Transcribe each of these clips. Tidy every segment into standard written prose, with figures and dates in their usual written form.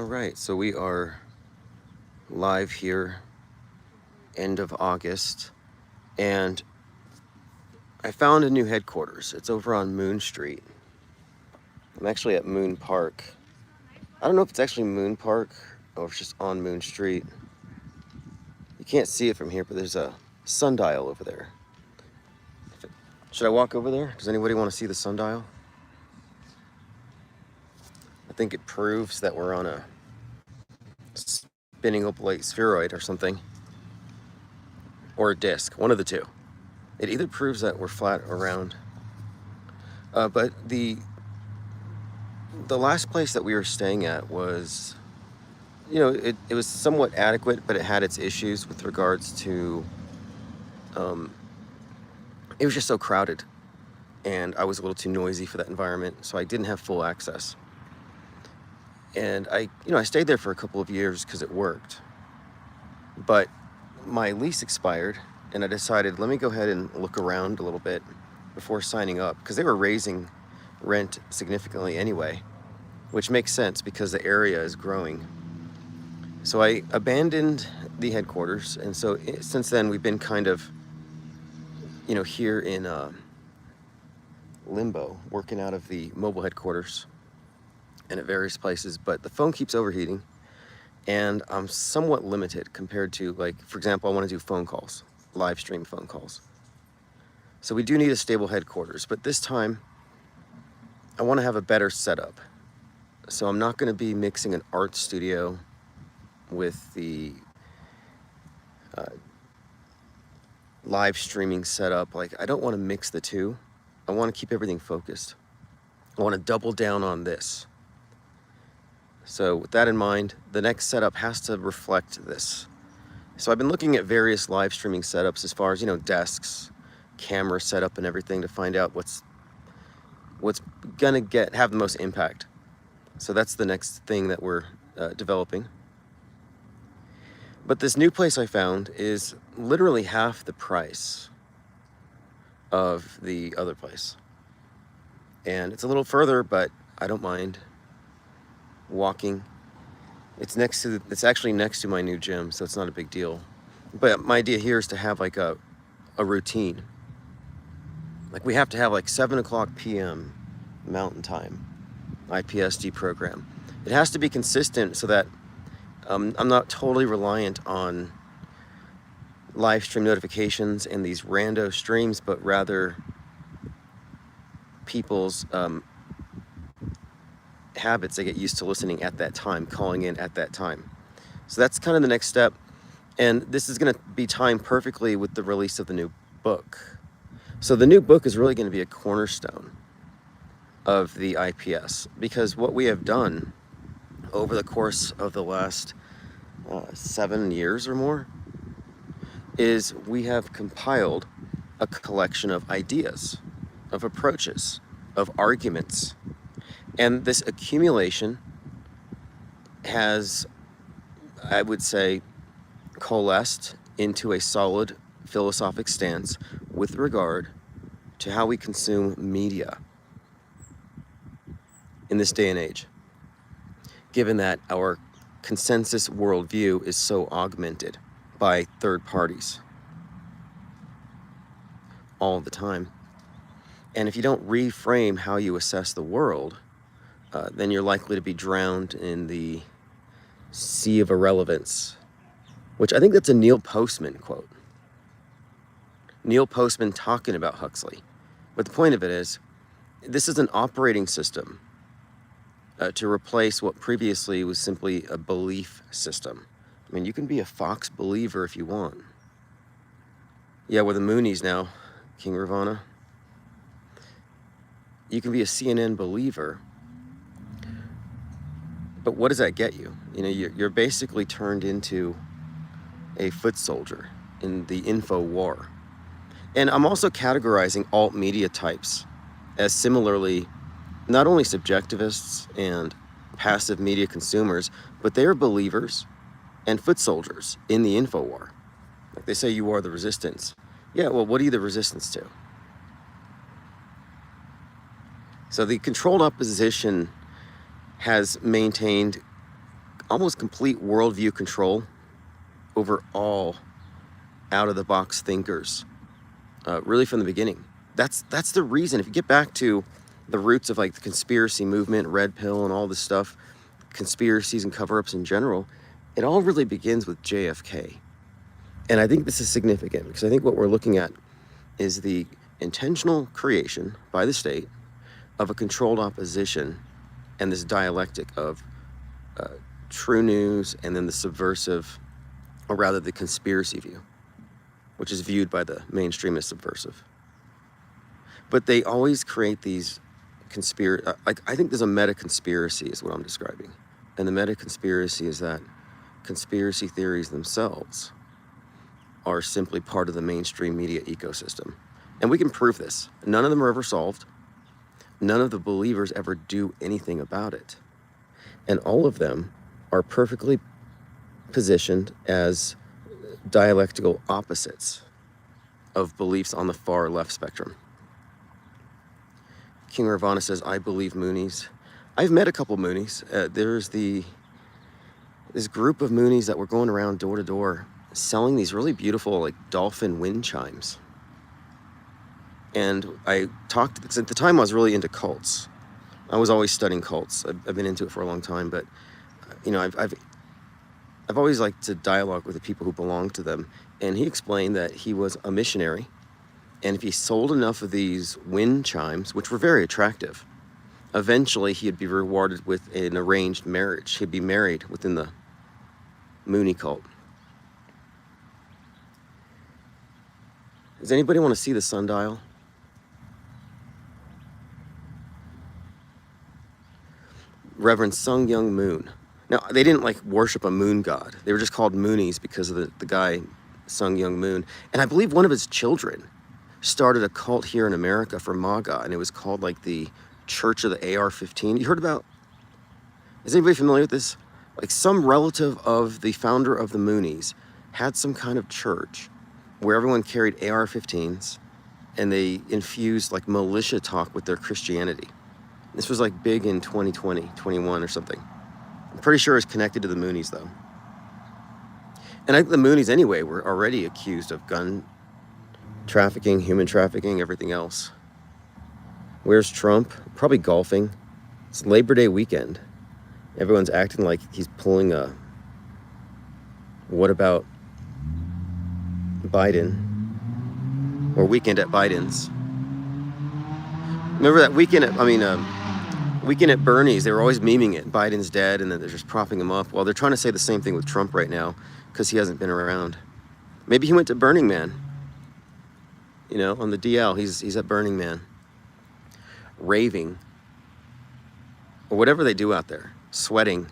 All right, so we are live here, end of August, and I found a new headquarters. It's over on Moon Street. I'm actually at Moon Park. I don't know if it's actually Moon Park or if it's just on Moon Street. You can't see it from here, but there's a sundial over there. Should I walk over there? Does anybody want to see the sundial? I think it proves that we're on a spinning oblate spheroid or something, or a disk, one of the two. It either proves that we're flat or round. But the last place that we were staying at was, it was somewhat adequate, but it had its issues with regards to, it was just so crowded, and I was a little too noisy for that environment, so I didn't have full access. And I stayed there for a couple of years because it worked. But my lease expired, and I decided, let me go ahead and look around a little bit before signing up, because they were raising rent significantly anyway, which makes sense because the area is growing. So I abandoned the headquarters, and so since then we've been kind of, here in limbo, working out of the mobile headquarters and at various places, but the phone keeps overheating, and I'm somewhat limited compared to, like, for example, I want to do phone calls, live stream phone calls. So we do need a stable headquarters, but this time I want to have a better setup. So I'm not going to be mixing an art studio with the live streaming setup. Like, I don't want to mix the two. I want to keep everything focused. I want to double down on this. So with that in mind, the next setup has to reflect this. So I've been looking at various live streaming setups as far as, desks, camera setup and everything, to find out what's gonna have the most impact. So that's the next thing that we're developing. But this new place I found is literally half the price of the other place. And it's a little further, but I don't mind walking. It's actually next to my new gym, so it's not a big deal. But my idea here is to have like a routine. Like, we have to have like 7:00 p.m. Mountain Time, IPS deprogram. It has to be consistent so that I'm not totally reliant on live stream notifications and these rando streams, but rather people's habits. They get used to listening at that time, calling in at that time. So that's kind of the next step, and this is going to be timed perfectly with the release of the new book. So the new book is really going to be a cornerstone of the IPS, because what we have done over the course of the last 7 years or more is we have compiled a collection of ideas, of approaches, of arguments. And this accumulation has, I would say, coalesced into a solid philosophic stance with regard to how we consume media in this day and age, given that our consensus worldview is so augmented by third parties all the time. And if you don't reframe how you assess the world, then you're likely to be drowned in the sea of irrelevance, which I think that's a Neil Postman quote. Neil Postman talking about Huxley. But the point of it is, this is an operating system to replace what previously was simply a belief system. I mean, you can be a Fox believer if you want. Yeah, we're the Moonies now, King Ravana. You can be a CNN believer, but what does that get you? You're basically turned into a foot soldier in the info war. And I'm also categorizing alt media types as similarly not only subjectivists and passive media consumers, but they are believers and foot soldiers in the info war. Like they say, you are the resistance. Yeah, well, what are you the resistance to? So the controlled opposition has maintained almost complete worldview control over all out-of-the-box thinkers, really from the beginning. That's the reason. If you get back to the roots of like the conspiracy movement, red pill, and all this stuff, conspiracies and cover-ups in general, it all really begins with JFK. And I think this is significant because I think what we're looking at is the intentional creation by the state of a controlled opposition and this dialectic of true news and then the subversive, or rather the conspiracy view, which is viewed by the mainstream as subversive. But they always create these I think there's a meta-conspiracy is what I'm describing. And the meta-conspiracy is that conspiracy theories themselves are simply part of the mainstream media ecosystem. And we can prove this. None of them are ever solved. None of the believers ever do anything about it. And all of them are perfectly positioned as dialectical opposites of beliefs on the far left spectrum. King Ravana says, I believe Moonies. I've met a couple Moonies. There's this group of Moonies that were going around door to door selling these really beautiful like dolphin wind chimes. And I talked, because at the time I was really into cults. I was always studying cults. I've been into it for a long time, but you know, I've always liked to dialogue with the people who belong to them. And he explained that he was a missionary, and if he sold enough of these wind chimes, which were very attractive, eventually he'd be rewarded with an arranged marriage. He'd be married within the Mooney cult. Does anybody want to see the sundial? Reverend Sung Young Moon. Now, they didn't like worship a moon god. They were just called Moonies because of the guy, Sung Young Moon. And I believe one of his children started a cult here in America for MAGA, and it was called like the Church of the AR-15. You heard about, is anybody familiar with this? Like some relative of the founder of the Moonies had some kind of church where everyone carried AR-15s and they infused like militia talk with their Christianity. This was like big in 2020, 21 or something. I'm pretty sure it's connected to the Moonies though. And I think the Moonies anyway were already accused of gun trafficking, human trafficking, everything else. Where's Trump? Probably golfing. It's Labor Day weekend. Everyone's acting like he's pulling a what about Biden? Or weekend at Biden's. Remember that weekend at, weekend at Bernie's, they were always memeing it. Biden's dead, and then they're just propping him up. Well, they're trying to say the same thing with Trump right now because he hasn't been around. Maybe he went to Burning Man. You know, on the DL, he's at Burning Man. Raving. Or whatever they do out there. Sweating.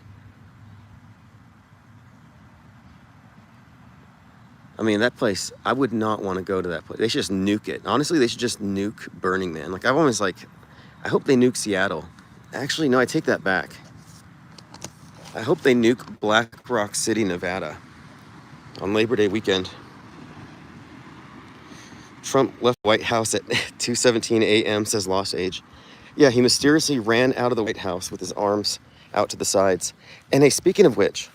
I mean, that place, I would not want to go to that place. They should just nuke it. Honestly, they should just nuke Burning Man. Like, I've always like, I hope they nuke Seattle. Actually, no, I take that back. I hope they nuke Black Rock City, Nevada on Labor Day weekend. Trump left White House at 2:17 a.m., says Lost Age. Yeah, he mysteriously ran out of the White House with his arms out to the sides. And hey, speaking of which,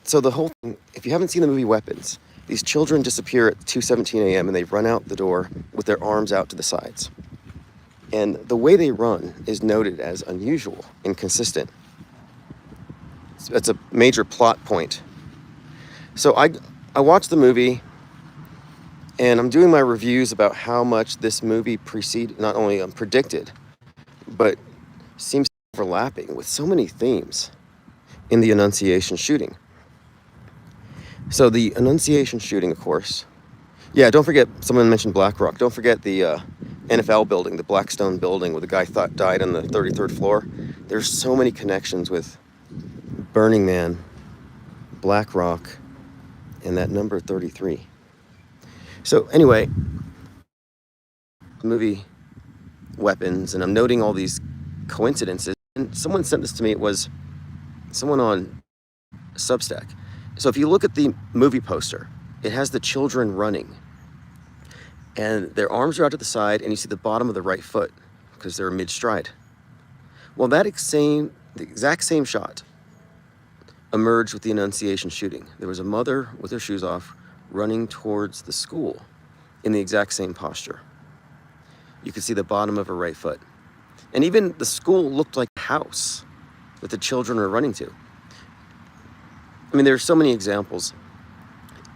so the whole thing, if you haven't seen the movie Weapons, these children disappear at 2:17 a.m. and they run out the door with their arms out to the sides. And the way they run is noted as unusual, inconsistent. That's a major plot point. So I watched the movie, and I'm doing my reviews about how much this movie not only predicted, but seems overlapping with so many themes in the Annunciation shooting. So the Annunciation shooting, of course. Yeah, don't forget, someone mentioned Black Rock. Don't forget the NFL building, the Blackstone building where the guy died on the 33rd floor. There's so many connections with Burning Man, Black Rock, and that number 33. So anyway, movie Weapons, and I'm noting all these coincidences. And someone sent this to me. It was someone on Substack. So if you look at the movie poster, it has the children running. And their arms are out to the side, and you see the bottom of the right foot because they're mid-stride. Well, the exact same shot emerged with the Annunciation shooting. There was a mother with her shoes off running towards the school in the exact same posture. You could see the bottom of her right foot. And even the school looked like a house that the children were running to. I mean, there are so many examples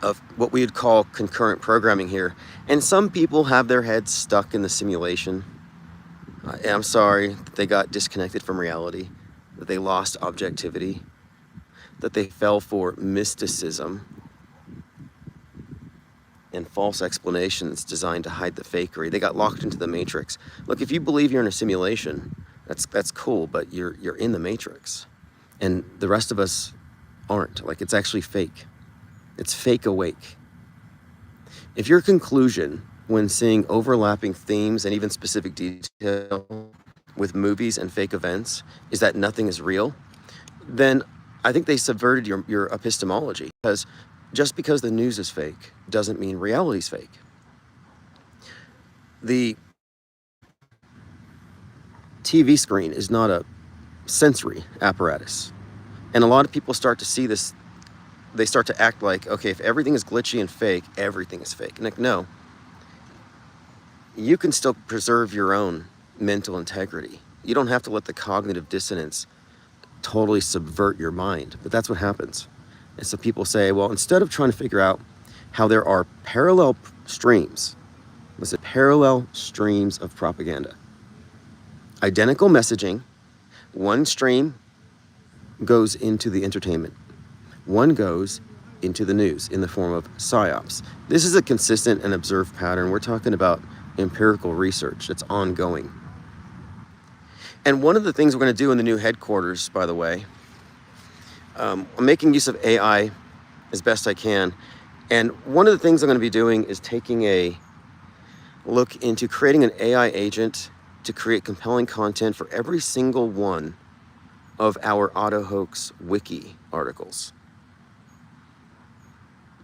of what we would call concurrent programming here. And some people have their heads stuck in the simulation. I'm sorry that they got disconnected from reality, that they lost objectivity, that they fell for mysticism and false explanations designed to hide the fakery. They got locked into the matrix. Look, if you believe you're in a simulation, that's cool, but you're in the matrix. And the rest of us aren't. Like, it's actually fake. It's fake awake. If your conclusion when seeing overlapping themes and even specific detail with movies and fake events is that nothing is real, then I think they subverted your epistemology, because just because the news is fake doesn't mean reality is fake. The TV screen is not a sensory apparatus. And a lot of people start to see this, they start to act like, okay, if everything is glitchy and fake, everything is fake. And like, no. You can still preserve your own mental integrity. You don't have to let the cognitive dissonance totally subvert your mind, but that's what happens. And so people say, well, instead of trying to figure out how there are parallel streams, listen, parallel streams of propaganda, identical messaging, one stream goes into the entertainment, one goes into the news in the form of psyops. This is a consistent and observed pattern. We're talking about empirical research that's ongoing. And one of the things we're going to do in the new headquarters, by the way, I'm making use of AI as best I can. And one of the things I'm going to be doing is taking a look into creating an AI agent to create compelling content for every single one of our AutoHoax wiki articles.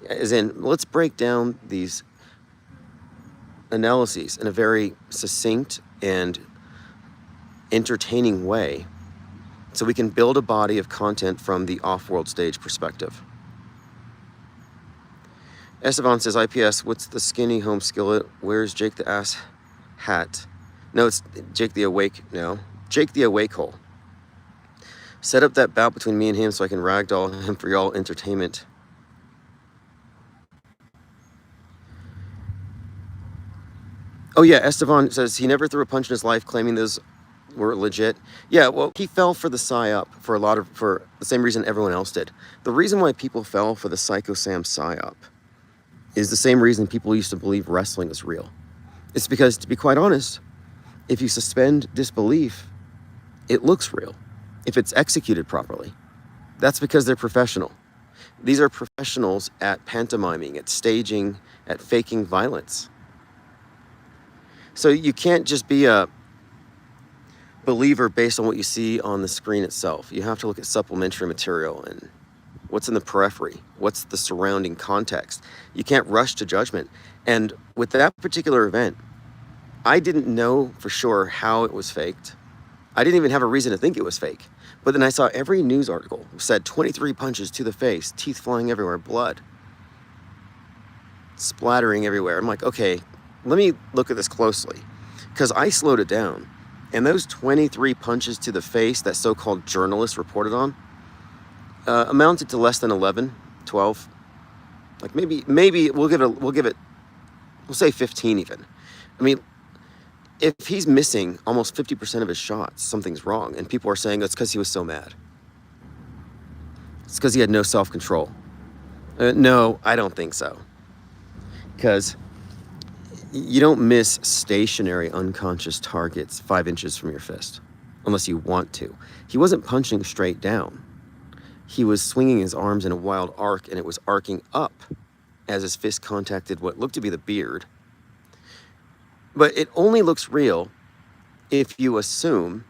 As in, let's break down these analyses in a very succinct and entertaining way, so we can build a body of content from the off-world stage perspective. Esteban says, IPS, what's the skinny home skillet? Where's Jake the ass hat? No, it's Jake the awake. No, Jake the awake hole. Set up that bout between me and him so I can ragdoll him for y'all entertainment. Oh yeah, Esteban says he never threw a punch in his life, claiming those were legit. Yeah, well, he fell for the psyop for the same reason everyone else did. The reason why people fell for the Psycho Sam psyop is the same reason people used to believe wrestling was real. It's because, to be quite honest, if you suspend disbelief, it looks real if it's executed properly. That's because they're professional. These are professionals at pantomiming, at staging, at faking violence. So you can't just be a believer based on what you see on the screen itself. You have to look at supplementary material and what's in the periphery, what's the surrounding context. You can't rush to judgment. And with that particular event, I didn't know for sure how it was faked. I didn't even have a reason to think it was fake. But then I saw every news article said 23 punches to the face, teeth flying everywhere, blood splattering everywhere. I'm like, okay, let me look at this closely, because I slowed it down. And those 23 punches to the face that so-called journalists reported on amounted to less than 11, 12. Like maybe we'll say 15 even. I mean, if he's missing almost 50% of his shots, something's wrong. And people are saying it's because he was so mad. It's because he had no self-control. No, I don't think so. Because you don't miss stationary unconscious targets 5 inches from your fist, unless you want to. He wasn't punching straight down. He was swinging his arms in a wild arc, and it was arcing up as his fist contacted what looked to be the beard. But it only looks real if you assume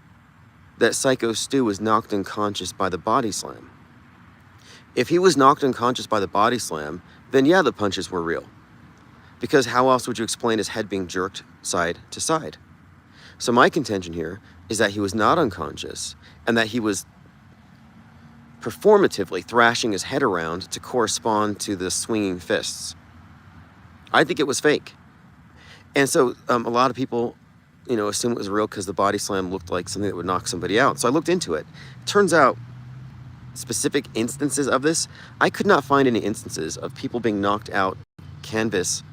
that Psycho Stu was knocked unconscious by the body slam. If he was knocked unconscious by the body slam, then yeah, the punches were real. Because how else would you explain his head being jerked side to side? So my contention here is that he was not unconscious, and that he was performatively thrashing his head around to correspond to the swinging fists. I think it was fake. And so a lot of people, assume it was real because the body slam looked like something that would knock somebody out. So I looked into it. Turns out, specific instances of this, I could not find any instances of people being knocked out canvas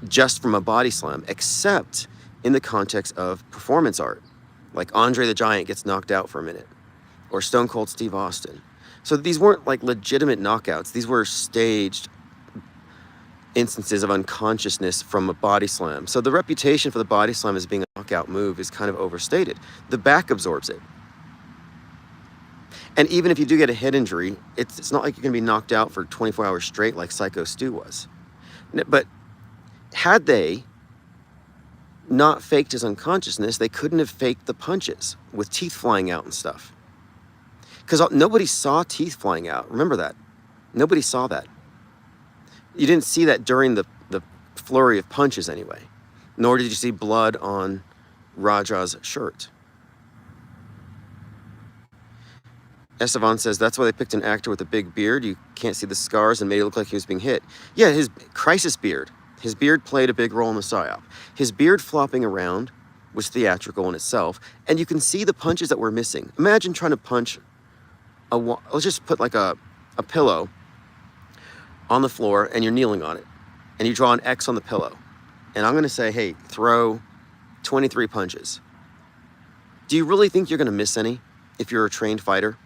just from a body slam, except in the context of performance art. Like Andre the Giant gets knocked out for a minute, or Stone Cold Steve Austin. So these weren't like legitimate knockouts. These were staged instances of unconsciousness from a body slam. So the reputation for the body slam as being a knockout move is kind of overstated. The back absorbs it. And even if you do get a head injury, it's not like you're going to be knocked out for 24 hours straight like Psycho Stu was. But had they not faked his unconsciousness, they couldn't have faked the punches with teeth flying out and stuff. Because nobody saw teeth flying out. Remember that. Nobody saw that. You didn't see that during the flurry of punches anyway. Nor did you see blood on Raja's shirt. Estevan says, that's why they picked an actor with a big beard. You can't see the scars and made it look like he was being hit. Yeah, his crisis beard. His beard played a big role in the psyop. His beard flopping around was theatrical in itself. And you can see the punches that were missing. Imagine trying to punch let's just put like a pillow on the floor and you're kneeling on it. And you draw an X on the pillow. And I'm going to say, hey, throw 23 punches. Do you really think you're going to miss any if you're a trained fighter?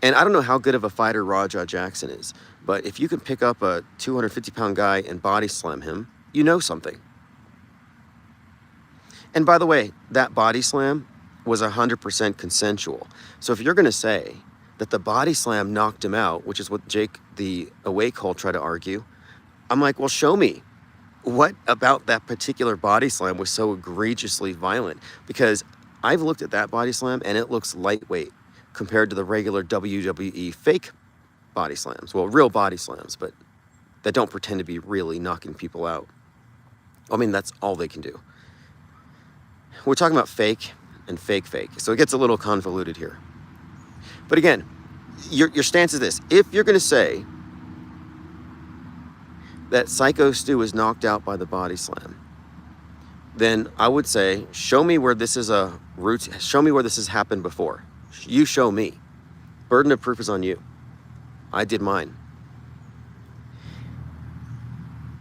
And I don't know how good of a fighter Raja Jackson is, but if you can pick up a 250-pound guy and body slam him, you know something. And by the way, that body slam was 100% consensual. So if you're going to say that the body slam knocked him out, which is what Jake, the away call, tried to argue, I'm like, well, show me. What about that particular body slam was so egregiously violent? Because I've looked at that body slam and it looks lightweight compared to the regular WWE fake body slams. Well, real body slams, but that don't pretend to be really knocking people out. I mean, that's all they can do. We're talking about fake and fake, so it gets a little convoluted here. But again, your stance is this. If you're going to say that Psycho Stu was knocked out by the body slam, then I would say, show me where this is a root. Show me where this has happened before. You show me. Burden of proof is on you. I did mine.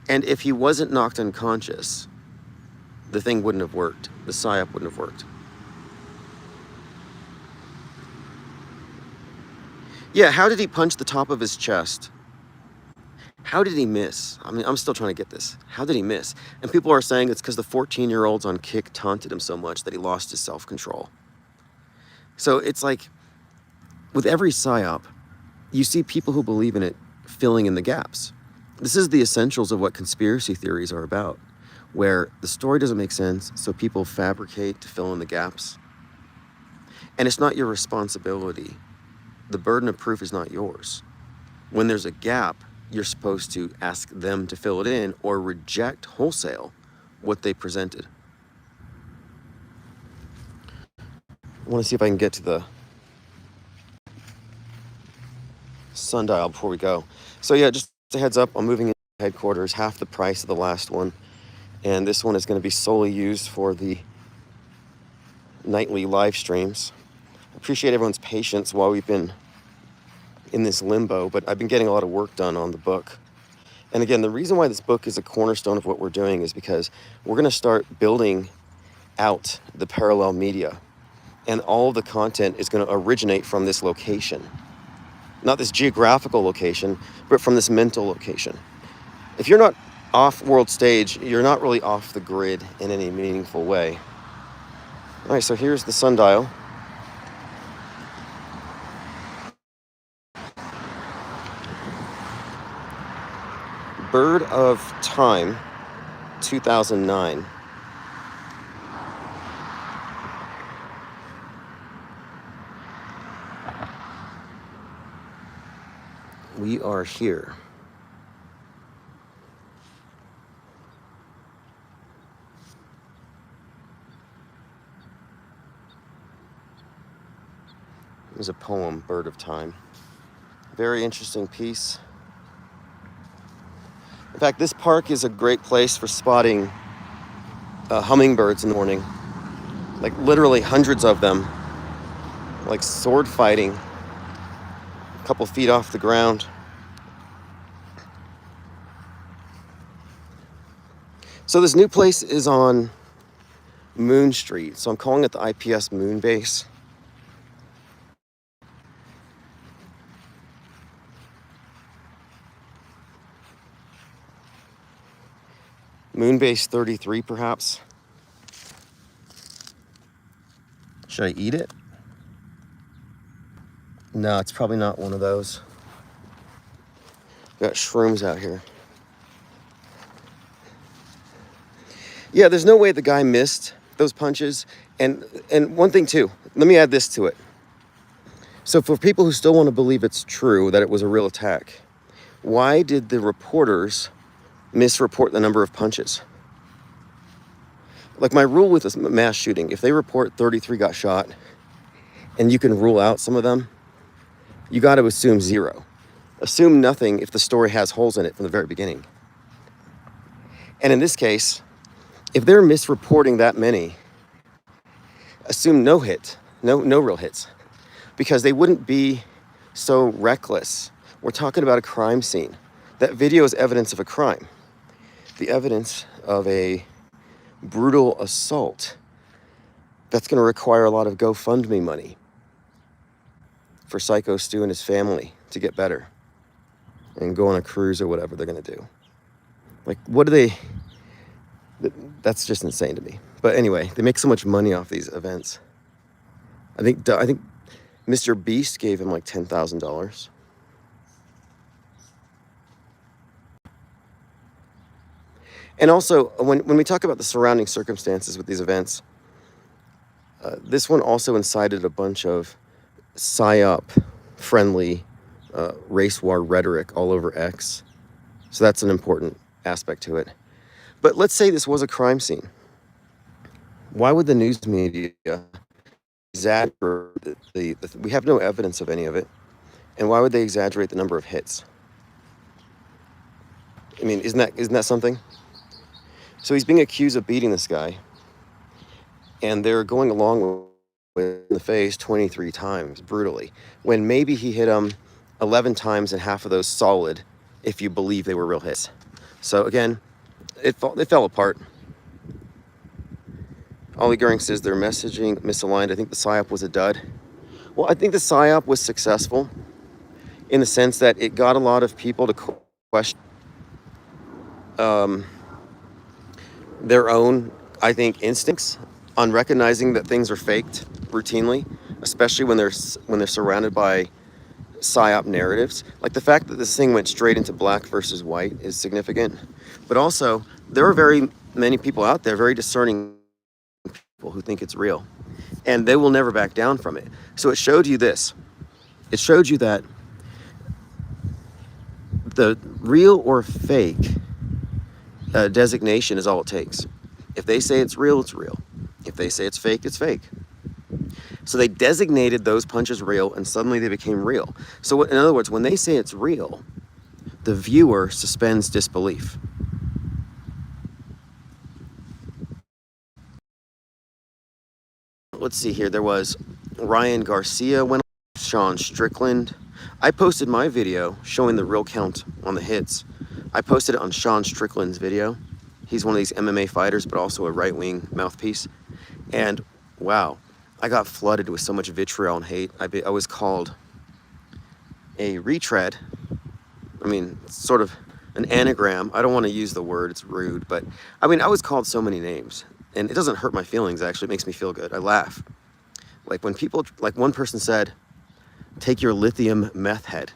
And if he wasn't knocked unconscious, the thing wouldn't have worked. The psyop wouldn't have worked. Yeah, how did he punch the top of his chest? How did he miss? I mean, I'm still trying to get this. How did he miss? And people are saying it's because the 14-year-olds on Kick taunted him so much that he lost his self-control. So it's like, with every psyop, you see people who believe in it filling in the gaps. This is the essentials of what conspiracy theories are about, where the story doesn't make sense, so people fabricate to fill in the gaps. And it's not your responsibility. The burden of proof is not yours. When there's a gap, you're supposed to ask them to fill it in or reject wholesale what they presented. I want to see if I can get to the sundial before we go. So yeah, just a heads up, I'm moving into headquarters, half the price of the last one. And this one is going to be solely used for the nightly live streams. I appreciate everyone's patience while we've been in this limbo, but I've been getting a lot of work done on the book. And again, the reason why this book is a cornerstone of what we're doing is because we're going to start building out the parallel media. And all of the content is going to originate from this location. Not this geographical location, but from this mental location. If you're not off world stage, you're not really off the grid in any meaningful way. All right, so here's the sundial. Bird of Time, 2009. We are here. It was a poem, Bird of Time. Very interesting piece. In fact, this park is a great place for spotting hummingbirds in the morning. Like literally hundreds of them, like sword fighting, a couple feet off the ground. So this new place is on Moon Street. So I'm calling it the IPS MoonBase. MoonBase 33, perhaps. Should I eat it? No, it's probably not one of those. Got shrooms out here. Yeah, there's no way the guy missed those punches. And one thing too, let me add this to it. So for people who still want to believe it's true, that it was a real attack, why did the reporters misreport the number of punches? Like my rule with a mass shooting, if they report 33 got shot and you can rule out some of them, you got to assume 0. Assume nothing if the story has holes in it from the very beginning. And in this case, if they're misreporting that many, assume no real hits, because they wouldn't be so reckless. We're talking about a crime scene. That video is evidence of a crime. The evidence of a brutal assault that's going to require a lot of GoFundMe money for Psycho Stu and his family to get better and go on a cruise or whatever they're going to do. Like, what do they... That's just insane to me. But anyway, they make so much money off these events. I think Mr. Beast gave him like $10,000. And also, when we talk about the surrounding circumstances with these events, this one also incited a bunch of PSYOP-friendly race war rhetoric all over X. So that's an important aspect to it. But let's say this was a crime scene. Why would the news media exaggerate we have no evidence of any of it. And why would they exaggerate the number of hits? I mean, isn't that something? So he's being accused of beating this guy, and they're going along with in the face 23 times, brutally, when maybe he hit him 11 times and half of those solid, if you believe they were real hits. So again, it fell apart. Ollie Goering says their messaging misaligned. I think the PSYOP was a dud. Well, I think the PSYOP was successful in the sense that it got a lot of people to question their own, I think, instincts on recognizing that things are faked routinely, especially when they're surrounded by PSYOP narratives. Like the fact that this thing went straight into black versus white is significant. But also, there are very many people out there, very discerning people who think it's real. And they will never back down from it. So it showed you this. It showed you that the real or fake designation is all it takes. If they say it's real, it's real. If they say it's fake, it's fake. So they designated those punches real, and suddenly they became real. So in other words, when they say it's real, the viewer suspends disbelief. Let's see here. There was Ryan Garcia went on, Sean Strickland. I posted my video showing the real count on the hits. I posted it on Sean Strickland's video. He's one of these MMA fighters, but also a right-wing mouthpiece. And wow, I got flooded with so much vitriol and hate. I was called a retread. I mean, sort of an anagram. I don't want to use the word, it's rude, but I mean, I was called so many names. And it doesn't hurt my feelings, actually. It makes me feel good. I laugh. Like when people, like one person said, take your lithium meth head.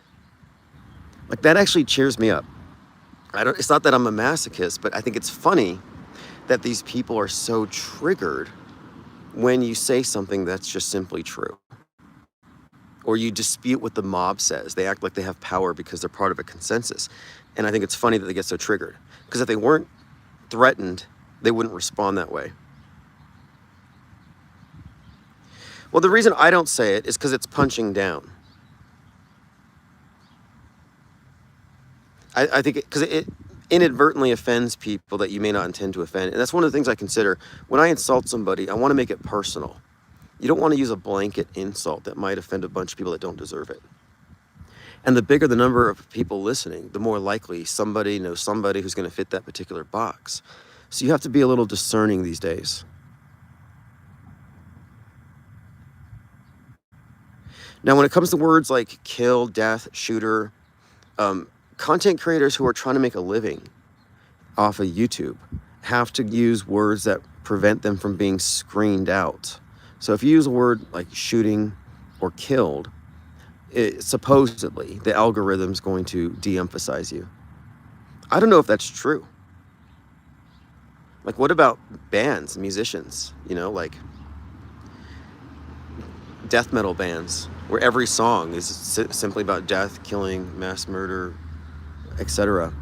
Like that actually cheers me up. It's not that I'm a masochist, but I think it's funny that these people are so triggered when you say something that's just simply true. Or you dispute what the mob says. They act like they have power because they're part of a consensus. And I think it's funny that they get so triggered. Because if they weren't threatened, they wouldn't respond that way. Well, the reason I don't say it is because it's punching down. I think because it inadvertently offends people that you may not intend to offend. And that's one of the things I consider. When I insult somebody, I want to make it personal. You don't want to use a blanket insult that might offend a bunch of people that don't deserve it. And the bigger the number of people listening, the more likely somebody knows somebody who's going to fit that particular box. So you have to be a little discerning these days. Now, when it comes to words like kill, death, shooter, content creators who are trying to make a living off of YouTube have to use words that prevent them from being screened out. So if you use a word like shooting or killed, supposedly the algorithm's going to de-emphasize you. I don't know if that's true. Like, what about bands, musicians, like death metal bands, where every song is simply about death, killing, mass murder, etc.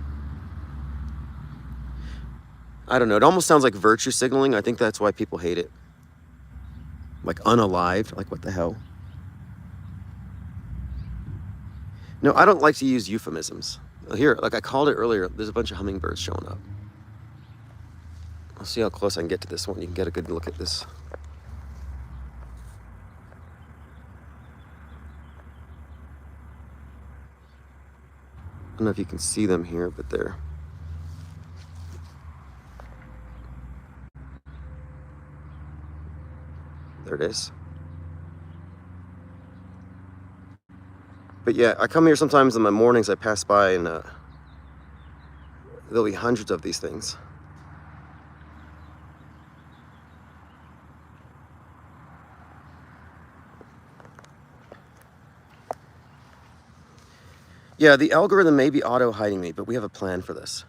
I don't know. It almost sounds like virtue signaling. I think that's why people hate it. Like unalived, like what the hell? No, I don't like to use euphemisms. Here, like I called it earlier, there's a bunch of hummingbirds showing up. I'll see how close I can get to this one. You can get a good look at this. I don't know if you can see them here, but there it is. But yeah, I come here sometimes in the mornings. I pass by and there'll be hundreds of these things. Yeah, the algorithm may be auto-hiding me, but we have a plan for this.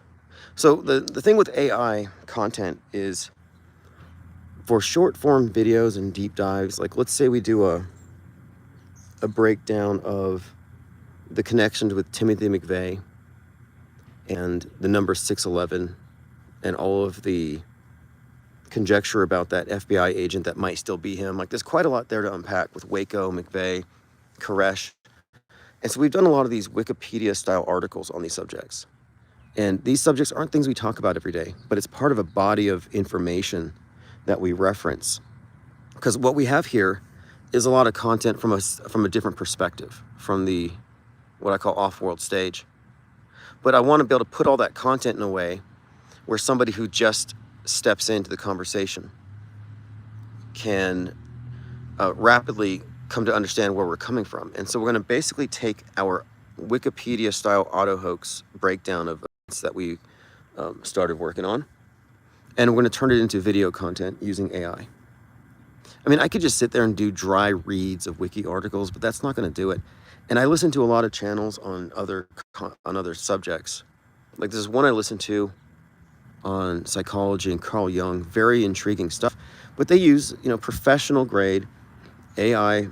So the thing with AI content is for short-form videos and deep dives, like let's say we do a breakdown of the connections with Timothy McVeigh and the number 611 and all of the conjecture about that FBI agent that might still be him. Like there's quite a lot there to unpack with Waco, McVeigh, Koresh. And so we've done a lot of these Wikipedia-style articles on these subjects. And these subjects aren't things we talk about every day, but it's part of a body of information that we reference. Because what we have here is a lot of content from a different perspective, from the what I call off-world stage. But I want to be able to put all that content in a way where somebody who just steps into the conversation can rapidly come to understand where we're coming from. And so we're going to basically take our Wikipedia-style auto-hoax breakdown of events that we started working on, and we're going to turn it into video content using AI. I mean, I could just sit there and do dry reads of wiki articles, but that's not going to do it. And I listen to a lot of channels on other subjects. Like there's one I listen to on psychology and Carl Jung, very intriguing stuff. But they use, professional grade AI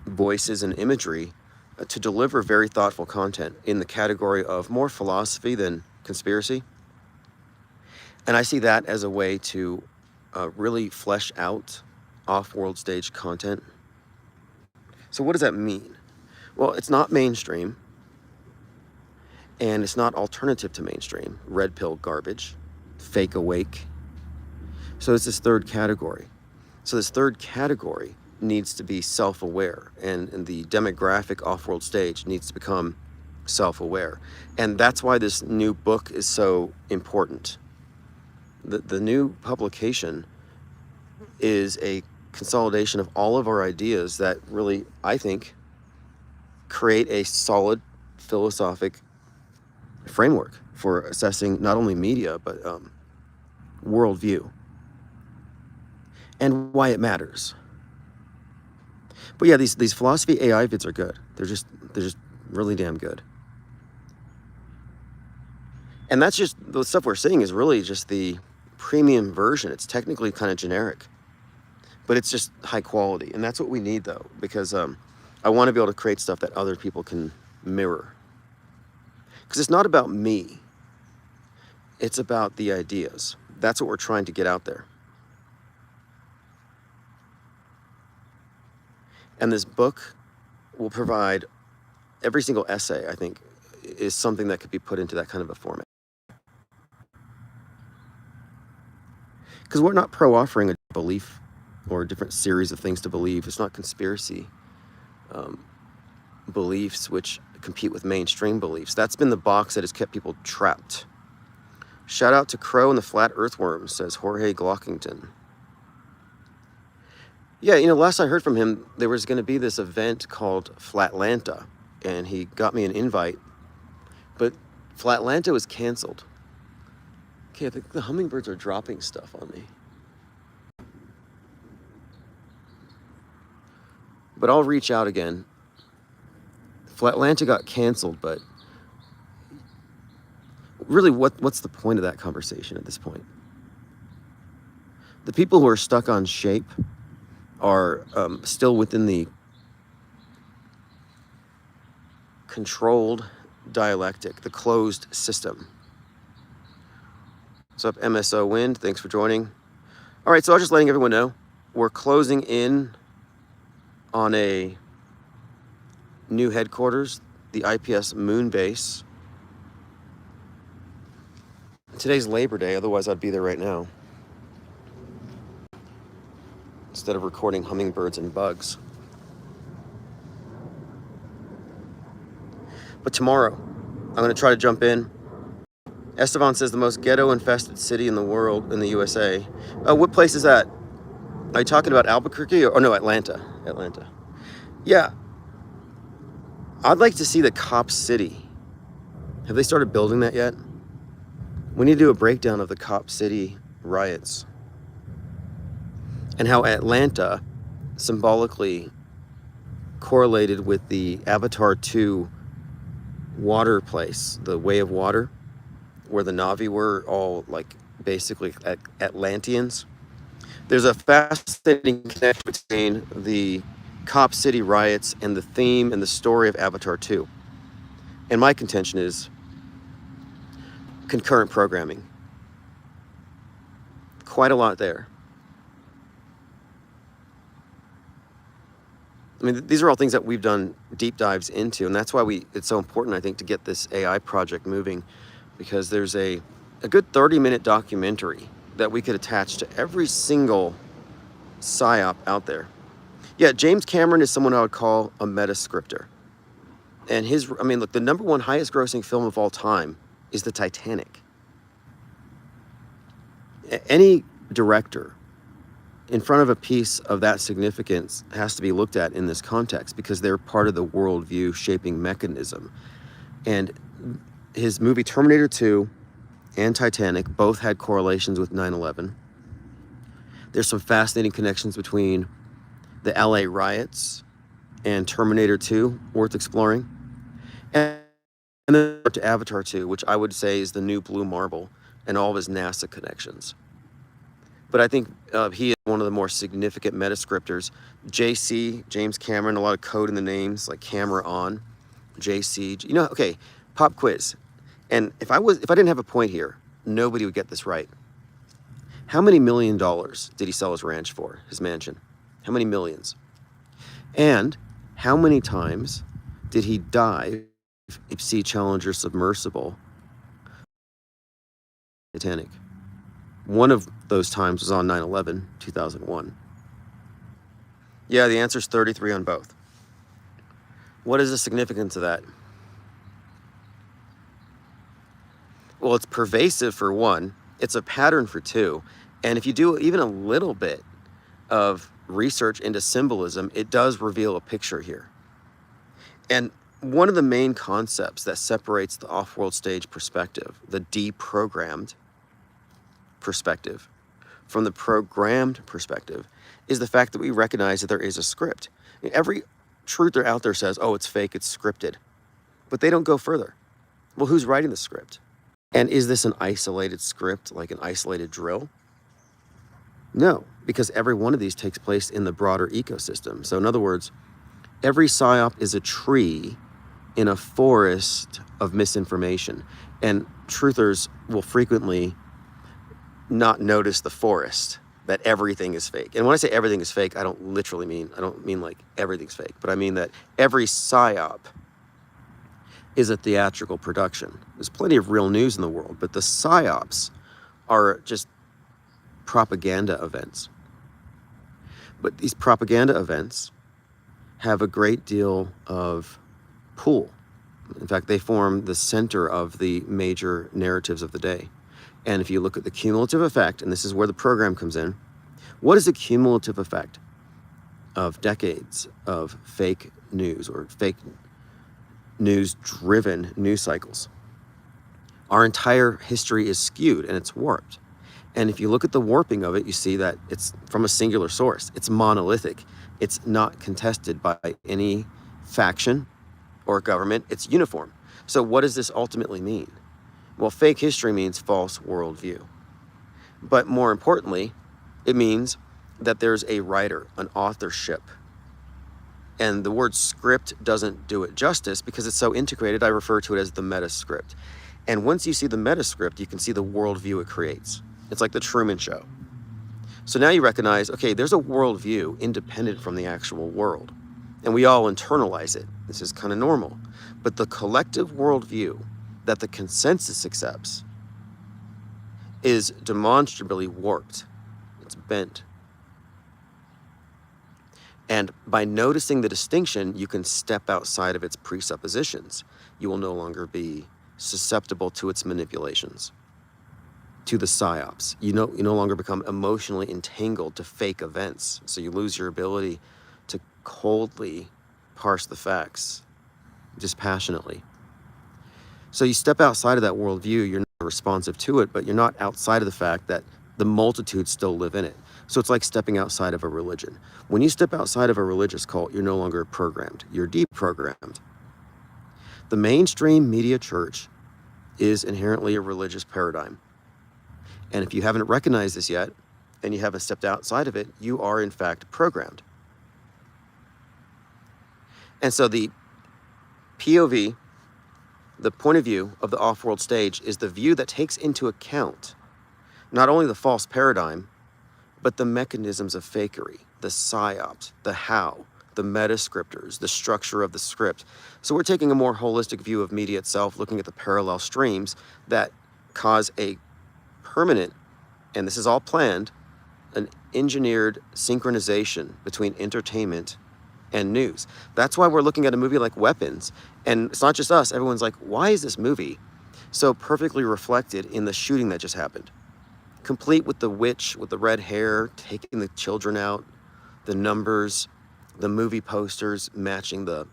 voices and imagery to deliver very thoughtful content in the category of more philosophy than conspiracy. And I see that as a way to really flesh out off-world stage content. So what does that mean? Well, it's not mainstream, and it's not alternative to mainstream, red pill garbage, fake awake. So it's this third category. So this third category needs to be self-aware, and the demographic off-world stage needs to become self-aware. And that's why this new book is so important. The new publication is a consolidation of all of our ideas that really, I think, create a solid philosophic framework for assessing not only media, but worldview and why it matters. But yeah, these philosophy AI vids are good. They're just really damn good. And that's just the stuff we're seeing is really just the premium version. It's technically kind of generic, but it's just high quality. And that's what we need, though, because I want to be able to create stuff that other people can mirror. Because it's not about me. It's about the ideas. That's what we're trying to get out there. And this book will provide every single essay, I think, is something that could be put into that kind of a format. Because we're not pro-offering a belief or a different series of things to believe. It's not conspiracy beliefs which compete with mainstream beliefs. That's been the box that has kept people trapped. Shout out to Crow and the Flat Earthworm, says Jorge Glockington. Yeah, last I heard from him, there was going to be this event called Flatlanta, and he got me an invite, but Flatlanta was canceled. Okay, I think the hummingbirds are dropping stuff on me. But I'll reach out again. Flatlanta got canceled, but really, what's the point of that conversation at this point? The people who are stuck on shape are still within the controlled dialectic, the closed system. What's up, MSO Wind? Thanks for joining. All right, so I was just letting everyone know we're closing in on a new headquarters, the IPS MoonBase. Today's Labor Day, otherwise I'd be there right now, instead of recording hummingbirds and bugs. But tomorrow, I'm going to try to jump in. Esteban says the most ghetto-infested city in the world, in the USA. What place is that? Are you talking about Albuquerque? Or no, Atlanta. Atlanta. Yeah. I'd like to see the Cop City. Have they started building that yet? We need to do a breakdown of the Cop City riots and how Atlanta symbolically correlated with the Avatar 2 water place, the Way of Water, where the Na'vi were all like basically Atlanteans. There's a fascinating connection between the Cop City riots and the theme and the story of Avatar 2. And my contention is concurrent programming. Quite a lot there. I mean, these are all things that we've done deep dives into, and that's why it's so important, I think, to get this AI project moving, because there's a good 30-minute documentary that we could attach to every single PSYOP out there. Yeah, James Cameron is someone I would call a meta-scripter. And look, the #1 highest grossing film of all time is the Titanic. Any director in front of a piece of that significance has to be looked at in this context, because they're part of the worldview shaping mechanism. And his movie Terminator 2 and Titanic both had correlations with 9/11. There's some fascinating connections between the LA riots and Terminator 2 worth exploring. And then to Avatar 2, which I would say is the new Blue Marble, and all of his NASA connections. But I think he is one of the more significant meta-scripters. JC, James Cameron, a lot of code in the names, like camera on, JC. Okay, pop quiz. And if I didn't have a point here, nobody would get this right. How many $1 million did he sell his ranch for, his mansion? How many millions? And how many times did he dive Sea Challenger submersible Titanic? One of those times was on 9/11, 2001. Yeah, the answer is 33 on both. What is the significance of that? Well, it's pervasive for one. It's a pattern for two. And if you do even a little bit of research into symbolism, it does reveal a picture here. And one of the main concepts that separates the off-world stage perspective, the deprogrammed perspective, from the programmed perspective, is the fact that we recognize that there is a script. Every truther out there says, oh, it's fake, it's scripted. But they don't go further. Well, who's writing the script? And is this an isolated script, like an isolated drill? No, because every one of these takes place in the broader ecosystem. So in other words, every PSYOP is a tree in a forest of misinformation. And truthers will frequently not notice the forest that everything is fake. And when I say everything is fake, I don't mean like everything's fake, but I mean that every psyop is a theatrical production. There's plenty of real news in the world, but the psyops are just propaganda events. But these propaganda events have a great deal of pull. In fact, they form the center of the major narratives of the day. And if you look at the cumulative effect, and this is where the program comes in, what is the cumulative effect of decades of fake news or fake news-driven news cycles? Our entire history is skewed and it's warped. And if you look at the warping of it, you see that it's from a singular source. It's monolithic. It's not contested by any faction or government. It's uniform. So what does this ultimately mean? Well, fake history means false worldview. But more importantly, it means that there's a writer, an authorship. And the word script doesn't do it justice because it's so integrated. I refer to it as the meta script. And once you see the meta script, you can see the worldview it creates. It's like the Truman Show. So now you recognize, okay, there's a worldview independent from the actual world. And we all internalize it. This is kind of normal. But the collective worldview that the consensus accepts is demonstrably warped. It's bent. And by noticing the distinction, you can step outside of its presuppositions. You will no longer be susceptible to its manipulations, to the psyops. You no longer become emotionally entangled to fake events. So you lose your ability to coldly parse the facts dispassionately. So you step outside of that worldview, you're not responsive to it, but you're not outside of the fact that the multitudes still live in it. So it's like stepping outside of a religion. When you step outside of a religious cult, you're no longer programmed, you're deprogrammed. The mainstream media church is inherently a religious paradigm. And if you haven't recognized this yet, and you haven't stepped outside of it, you are in fact programmed. And so the POV, the point of view of the off-world stage, is the view that takes into account not only the false paradigm, but the mechanisms of fakery, the psyops, the how, the meta-scripters, the structure of the script. So we're taking a more holistic view of media itself, looking at the parallel streams that cause a permanent, and this is all planned, an engineered synchronization between entertainment and news. That's why we're looking at a movie like Weapons. And it's not just us. Everyone's like, why is this movie so perfectly reflected in the shooting that just happened? Complete with the witch with the red hair, taking the children out, the numbers, the movie posters matching the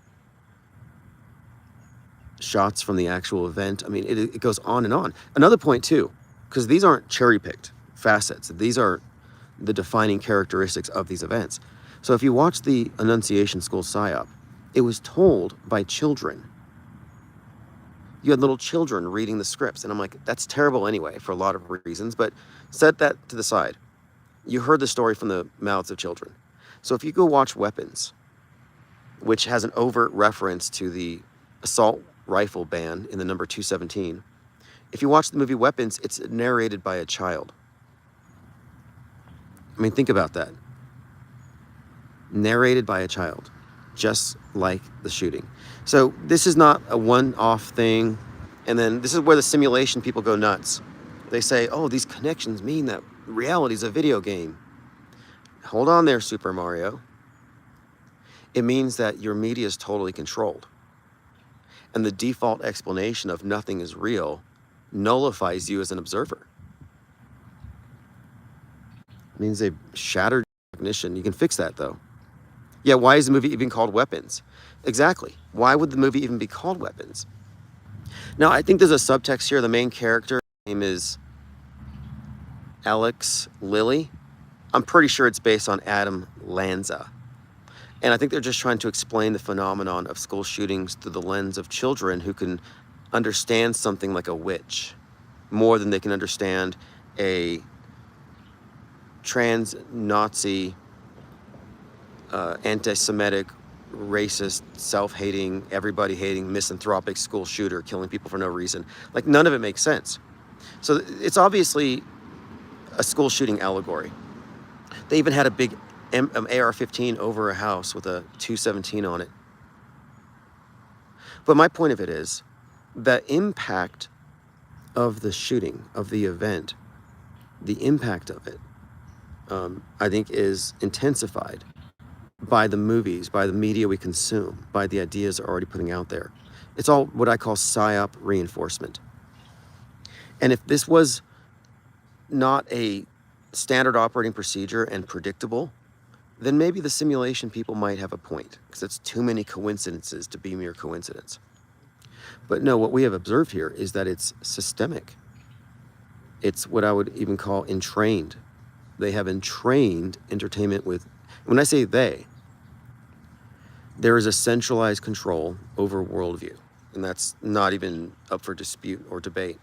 shots from the actual event. I mean, it goes on and on. Another point too, because these aren't cherry-picked facets. These are the defining characteristics of these events. So if you watch the Annunciation School PSYOP, it was told by children. You had little children reading the scripts. And I'm like, that's terrible anyway, for a lot of reasons, but set that to the side. You heard the story from the mouths of children. So if you go watch Weapons, which has an overt reference to the assault rifle ban in the number 217, if you watch the movie Weapons, it's narrated by a child. I mean, think about that. Narrated by a child, just like the shooting. So this is not a one-off thing. And then this is where the simulation people go nuts. They say, oh, these connections mean that reality is a video game. Hold on there, Super Mario. It means that your media is totally controlled. And the default explanation of nothing is real nullifies you as an observer. It means they've shattered cognition. You can fix that, though. Yeah, why is the movie even called Weapons? Exactly. Why would the movie even be called Weapons? Now, I think there's a subtext here. The main character name is Alex Lilly. I'm pretty sure it's based on Adam Lanza. And I think they're just trying to explain the phenomenon of school shootings through the lens of children who can understand something like a witch more than they can understand a trans-Nazi, anti-Semitic, racist, self-hating, everybody-hating, misanthropic school shooter killing people for no reason. Like, none of it makes sense. So it's obviously a school shooting allegory. They even had a big AR-15 over a house with a 217 on it. But my point of it is the impact of the shooting, of the event, the impact of it, I think is intensified by the movies, by the media we consume, by the ideas they're already putting out there. It's all what I call psyop reinforcement. And if this was not a standard operating procedure and predictable, then maybe the simulation people might have a point, because it's too many coincidences to be mere coincidence. But no, what we have observed here is that it's systemic. It's what I would even call entrained. They have entrained entertainment with, when I say they, there is a centralized control over worldview, and that's not even up for dispute or debate.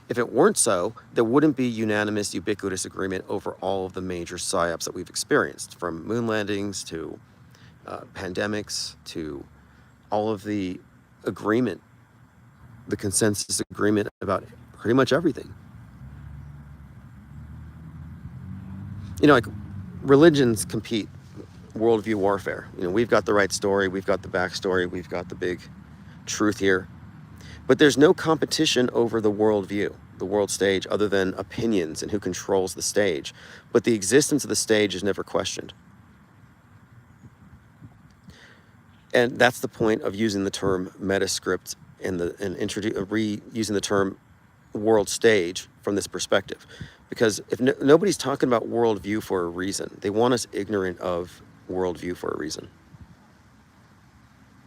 If it weren't so, there wouldn't be unanimous, ubiquitous agreement over all of the major psyops that we've experienced, from moon landings to pandemics to all of the agreement, the consensus agreement about pretty much everything. You know, like religions compete, worldview warfare. You know, we've got the right story, we've got the backstory, we've got the big truth here. But there's no competition over the worldview, the world stage, other than opinions and who controls the stage. But the existence of the stage is never questioned. And that's the point of using the term metascript and reusing the term world stage from this perspective. Because if nobody's talking about worldview for a reason, they want us ignorant of worldview for a reason.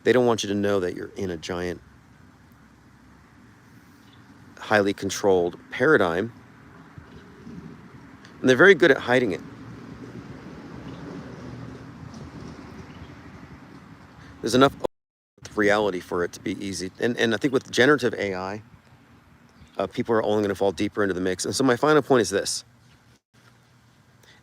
They don't want you to know that you're in a giant, highly controlled paradigm. And they're very good at hiding it. There's enough reality for it to be easy. And I think with generative AI, people are only going to fall deeper into the mix. And so my final point is this.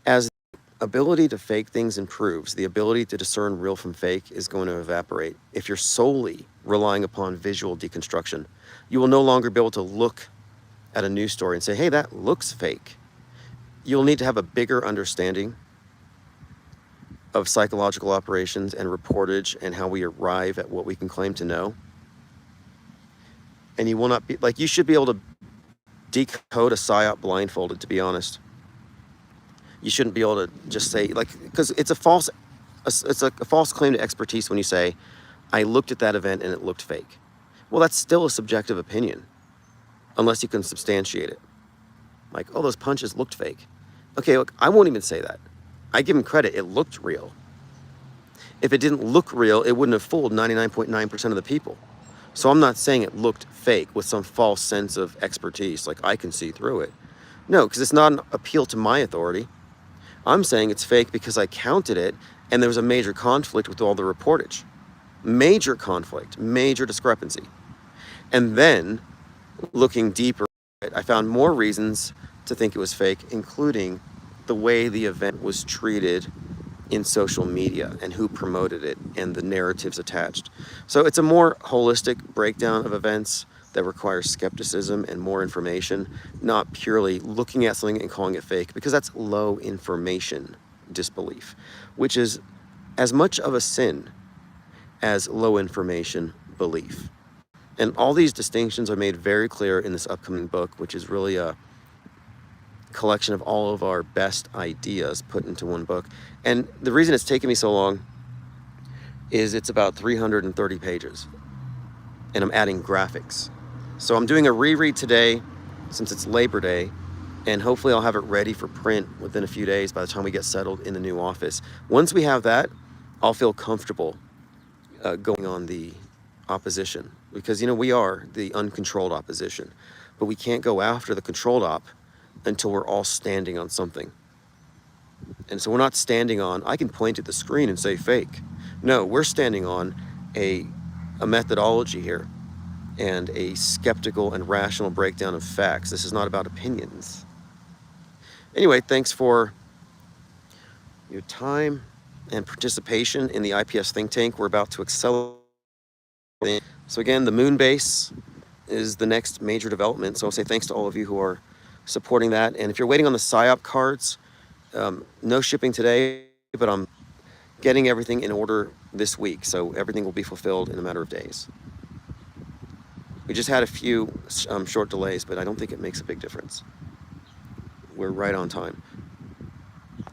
As the ability to fake things improves, the ability to discern real from fake is going to evaporate. If you're solely relying upon visual deconstruction, you will no longer be able to look at a news story and say, hey, that looks fake. You'll need to have a bigger understanding of psychological operations and reportage and how we arrive at what we can claim to know. And you will not be, like, you should be able to decode a psyop blindfolded, to be honest. You shouldn't be able to just say, like, because it's a false claim to expertise when you say, I looked at that event and it looked fake. Well, that's still a subjective opinion, unless you can substantiate it. Like, oh, those punches looked fake. Okay, look, I won't even say that. I give him credit, it looked real. If it didn't look real, it wouldn't have fooled 99.9% of the people. So I'm not saying it looked fake with some false sense of expertise, like I can see through it. No, because it's not an appeal to my authority. I'm saying it's fake because I counted it and there was a major conflict with all the reportage. Major conflict, major discrepancy. And then, looking deeper, I found more reasons to think it was fake, including the way the event was treated in social media and who promoted it and the narratives attached. So it's a more holistic breakdown of events that requires skepticism and more information, not purely looking at something and calling it fake, because that's low information disbelief, which is as much of a sin as low information belief. And all these distinctions are made very clear in this upcoming book, which is really a collection of all of our best ideas put into one book. And the reason it's taken me so long is it's about 330 pages, and I'm adding graphics. So I'm doing a reread today since it's Labor Day, and hopefully I'll have it ready for print within a few days by the time we get settled in the new office. Once we have that, I'll feel comfortable going on the opposition, because, you know, we are the uncontrolled opposition, but we can't go after the controlled op until we're all standing on something. And so we're not standing on, I can point at the screen and say fake. No, we're standing on a methodology here and a skeptical and rational breakdown of facts. This is not about opinions. Anyway, thanks for your time and participation in the IPS think tank. We're about to accelerate. So again, the MoonBase is the next major development. So I'll say thanks to all of you who are supporting that. And if you're waiting on the PSYOP cards, No shipping today, but I'm getting everything in order this week, so everything will be fulfilled in a matter of days. We just had a few short delays, but I don't think it makes a big difference. We're right on time.